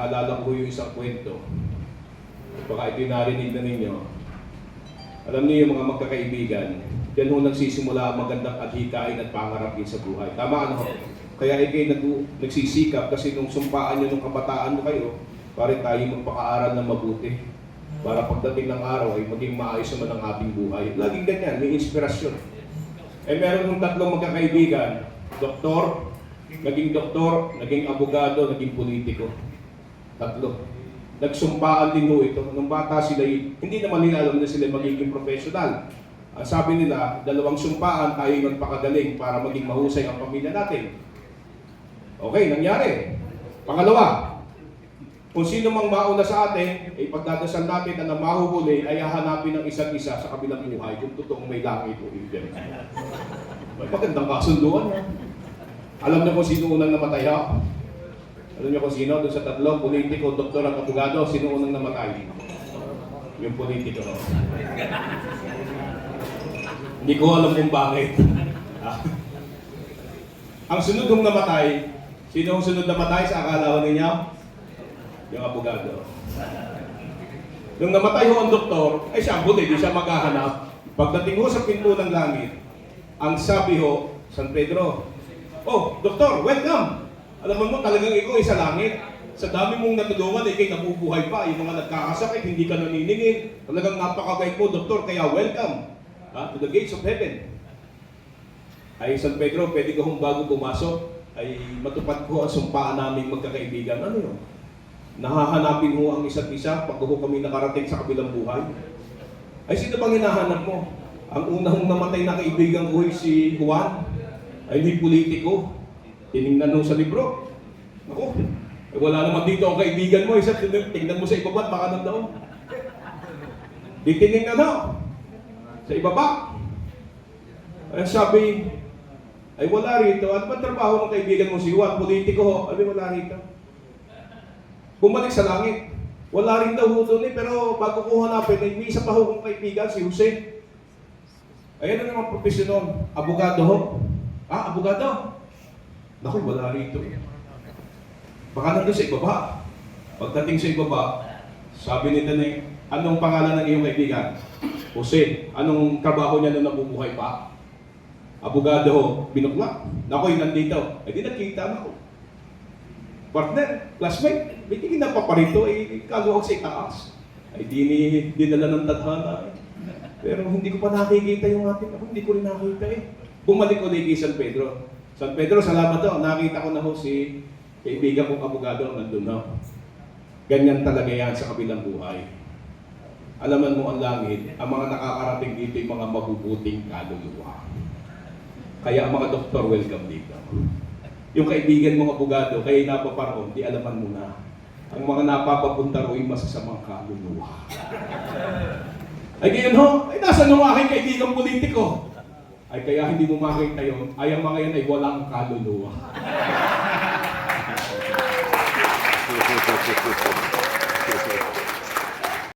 naalala ko yung isang kwento. Baka ito narinig na ninyo. Alam niyo yung mga magkakaibigan, yan ho nagsisimula ang magandang adhikain at pangarapin sa buhay. Tama ano ho? Kaya ikay nagsisikap kasi nung sumpaan nyo nung kabataan mo kayo, pare tayo magpakaaral ng mabuti. Para pagdating ng araw ay maging maayos naman ang ating buhay. Laging ganyan, may inspirasyon. Eh meron ng tatlong magkakaibigan, doktor, naging abogado, naging politiko. Tatlo. Nagsumpaan din ho ito. Nung bata sila, hindi naman nila alam na sila magiging professional. Ang sabi nila, dalawang sumpaan tayo magpakagaling para maging mahusay ang pamilya natin. Okay, nangyari. Pangalawa, kung sino mang mauna sa atin, ay pagdadasal natin na mahuhuli ay hahanapin ng isa't isa sa kabilang buhay kung totoong may langit o hindi. May magandang kasunduan. Alam niyo kung sino unang namatay ha? Alam niyo kung sino? Doon sa tatlo, politiko, doktor at abogado, sino unang namatay? Yung politiko. No? Hindi ko alam kung bakit. Ang sunod kong namatay, sino ang sunod namatay sa akala ninyo? Yung abogado. Nung namatay ho ang doktor, ay siya, buti, di siya maghahanap. Pagdating ho sa pinto ng langit, ang sabi ho, San Pedro, "Oh, doktor, welcome! Alam mo talagang ikaw ay sa langit. Sa dami mong natulungan, ikay nabubuhay pa. Yung mga nagkakasakit, hindi ka naniningin. Talagang napakabait mo, doktor, kaya welcome to the gates of heaven." Ay, San Pedro, pwede ko kung bago pumasok, ay matupad ko ang sumpaan naming magkakaibigan. Ano yun? Nahahanapin mo ang isa't isa pag kami nakarating sa kabilang buhay. Ay, sino bang hinahanap mo? Ang unang namatay na kaibigan ko ay si Juan. Ay, hindi politiko. Tinignan mo sa libro. Ako, eh, wala naman dito ang kaibigan mo. Isa, tingnan mo sa ibaba, baka nandoon. Di tinignan na. Sa ibaba. Ay, sabi, ay wala rito. Ano ba trabaho ng kaibigan mo si Juan? Politiko ho. Ay, wala rito. Bumalik sa langit. Wala rin daw ho doon pero bago ko hanapin, ay may isa pa ho kong kaibigan, si Jose. Ayan na naman professional. Abogado ho. Abogado. Naku, wala rito. Baka nandun sa ibaba. Pagdating sa ibaba, sabi ni Tanay, anong pangalan ng iyong kaibigan? Jose. Anong trabaho niya nung nabubuhay pa? Abogado ho. Binukla. Naku, nandito. Ay di nakita na ko. Partner, classmate, may tingin na pa parito, kaluwag sa itaas. Ay dinala ng tadhana. Pero hindi ko pa nakikita yung ating, hindi ko rin nakita eh. Bumalik ulit kay San Pedro. San Pedro, salamat ho. Nakita ko na ho si kaibigan kong abogado nandun ho. Ganyan talaga yan sa kabilang buhay. Alaman mo ang langit, ang mga nakakarating dito yung mga mabubuting kaluluwa. Kaya ang mga doktor, welcome dito. Yung kaibigan mong abogado, kaya napaparoon, di alaman mo na. Ang mga napapapunta ro'y masasamang kaluluwa. Ay ngayon ho, ay nasa nung aking kaibigang politiko. Ay kaya hindi mo makita yun, ay ang mga yan ay walang kaluluwa.